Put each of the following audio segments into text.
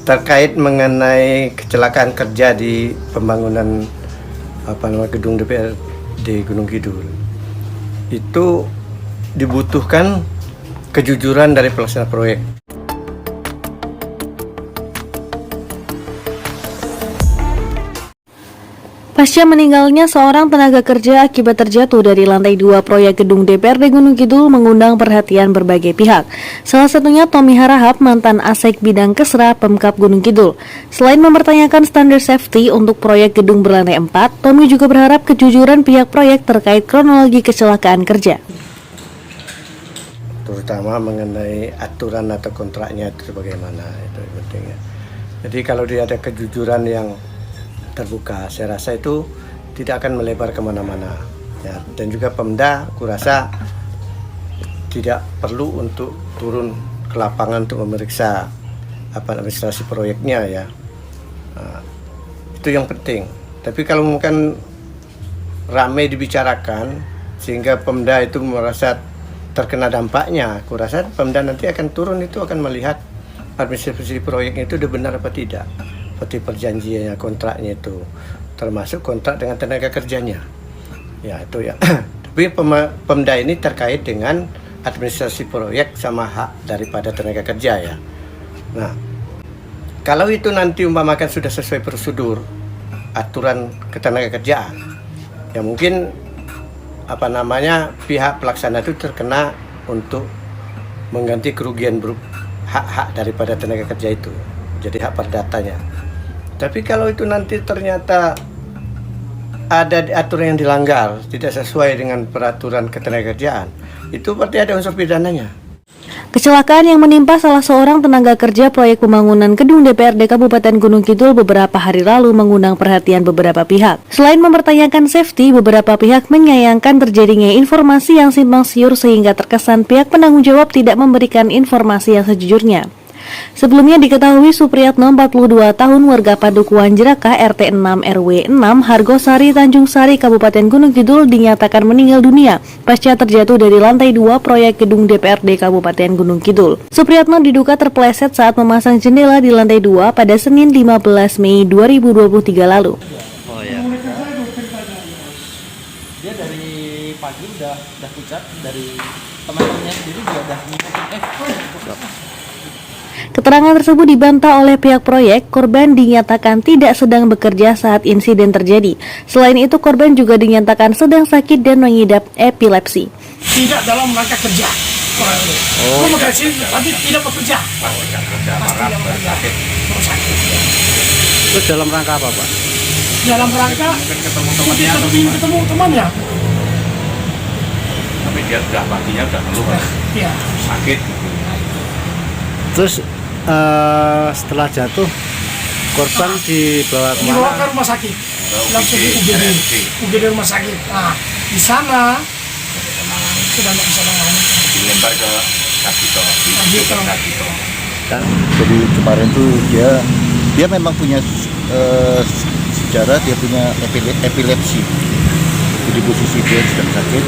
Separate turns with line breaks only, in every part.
terkait mengenai kecelakaan kerja di pembangunan gedung DPRD Gunung Kidul, itu dibutuhkan kejujuran dari pelaksana proyek.
Pasca meninggalnya seorang tenaga kerja akibat terjatuh dari lantai 2 proyek gedung DPRD Gunung Kidul mengundang perhatian berbagai pihak. Salah satunya Tommy Harahap, mantan Asek Bidang Kesra Pemkab Gunung Kidul. Selain mempertanyakan standar safety untuk proyek gedung berlantai 4, Tommy juga berharap kejujuran pihak proyek terkait kronologi kecelakaan kerja.
Terutama mengenai aturan atau kontraknya itu bagaimana, itu pentingnya. Jadi kalau dia ada kejujuran yang terbuka, saya rasa itu tidak akan melebar kemana-mana ya. Dan juga Pemda kurasa tidak perlu untuk turun ke lapangan untuk memeriksa administrasi proyeknya ya. Itu yang penting. Tapi kalau mungkin ramai dibicarakan sehingga Pemda itu merasa terkena dampaknya, kurasa Pemda nanti akan turun, itu akan melihat administrasi proyeknya itu sudah benar apa tidak, seperti perjanjiannya, kontraknya itu, termasuk kontrak dengan tenaga kerjanya. Ya itu ya. Tapi Pemda ini terkait dengan administrasi proyek sama hak daripada tenaga kerja ya. Nah, kalau itu nanti umpamakan sudah sesuai prosedur aturan ketenaga kerjaan, ya mungkin pihak pelaksana itu terkena untuk mengganti kerugian hak-hak daripada tenaga kerja itu, jadi hak perdatanya. Tapi kalau itu nanti ternyata ada aturan yang dilanggar, tidak sesuai dengan peraturan ketenagakerjaan, itu berarti ada unsur pidananya.
Kecelakaan yang menimpa salah seorang tenaga kerja proyek pembangunan gedung DPRD Kabupaten Gunung Kidul beberapa hari lalu mengundang perhatian beberapa pihak. Selain mempertanyakan safety, beberapa pihak menyayangkan terjadinya informasi yang simpang siur sehingga terkesan pihak penanggung jawab tidak memberikan informasi yang sejujurnya. Sebelumnya diketahui Supriyatno, 42 tahun, warga Padukuhan Jerakah, RT 6 RW 6, Hargosari, Tanjung Sari, Kabupaten Gunung Kidul dinyatakan meninggal dunia pasca terjatuh dari lantai 2 proyek gedung DPRD Kabupaten Gunung Kidul. Supriyatno diduga terpeleset saat memasang jendela di lantai 2 pada Senin 15 Mei 2023 lalu.
Oh ya. Dia dari pagi udah pucat, dari teman-temannya sendiri juga udah
Keterangan tersebut dibantah oleh pihak proyek. Korban dinyatakan tidak sedang bekerja saat insiden terjadi. Selain itu, korban juga dinyatakan sedang sakit dan mengidap epilepsi.
Tidak dalam rangka kerja. Tapi tidak bekerja.
Terus dalam rangka apa, Pak?
Dalam rangka ketemu temannya.
Tapi dia sudah paginya sudah ngeluh
Iya.
sakit.
Terus setelah jatuh, korban dibawa
ke rumah sakit. Langsung di UGD rumah sakit. Nah, di sana sudah nggak bisa menangani.
Dilempar ke Kasito.
Dan jadi kemarin tuh dia memang punya sejarah, dia punya epilepsi. Jadi posisi dia sedang sakit.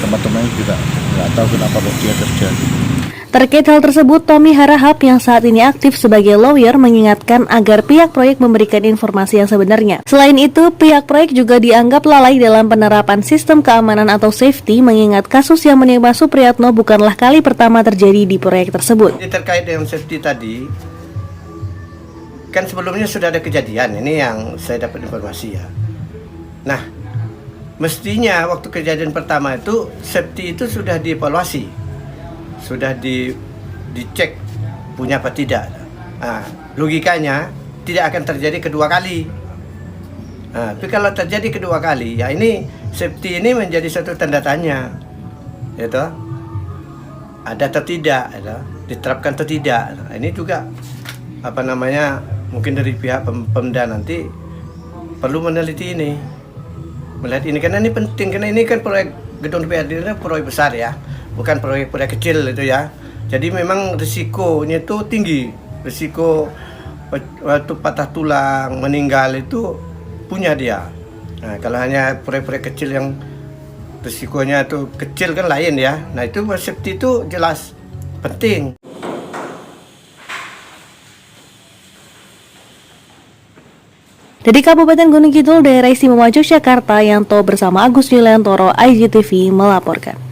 Teman-teman juga nggak tahu kenapa kok dia terjadi.
Terkait hal tersebut, Tommy Harahap yang saat ini aktif sebagai lawyer mengingatkan agar pihak proyek memberikan informasi yang sebenarnya. Selain itu, pihak proyek juga dianggap lalai dalam penerapan sistem keamanan atau safety, mengingat kasus yang menimpa Supriyatno bukanlah kali pertama terjadi di proyek tersebut.
Terkait dengan safety tadi, kan sebelumnya sudah ada kejadian, ini yang saya dapat informasi ya. Nah, mestinya waktu kejadian pertama itu safety itu sudah dievaluasi, sudah dicek punya apa tidak. Nah, logikanya tidak akan terjadi kedua kali. Nah, tapi kalau terjadi kedua kali, ya ini safety ini menjadi satu tanda tanya, gitu. Ada atau tidak, gitu. Diterapkan atau tidak. Nah, ini juga mungkin dari pihak Pemda nanti perlu meneliti ini, melihat ini karena ini penting, karena ini kan proyek gedung DPRD ini proyek besar ya. Bukan proyek-proyek kecil itu ya. Jadi memang risikonya itu tinggi. Risiko waktu patah tulang, meninggal itu punya dia. Nah, kalau hanya proyek-proyek kecil yang risikonya itu kecil kan lain ya. Nah, itu safety itu jelas penting.
Dari Kabupaten Gunung Kidul, Daerah Istimewa Yogyakarta, Yanto bersama Agus Yuliantoro, IGTV melaporkan.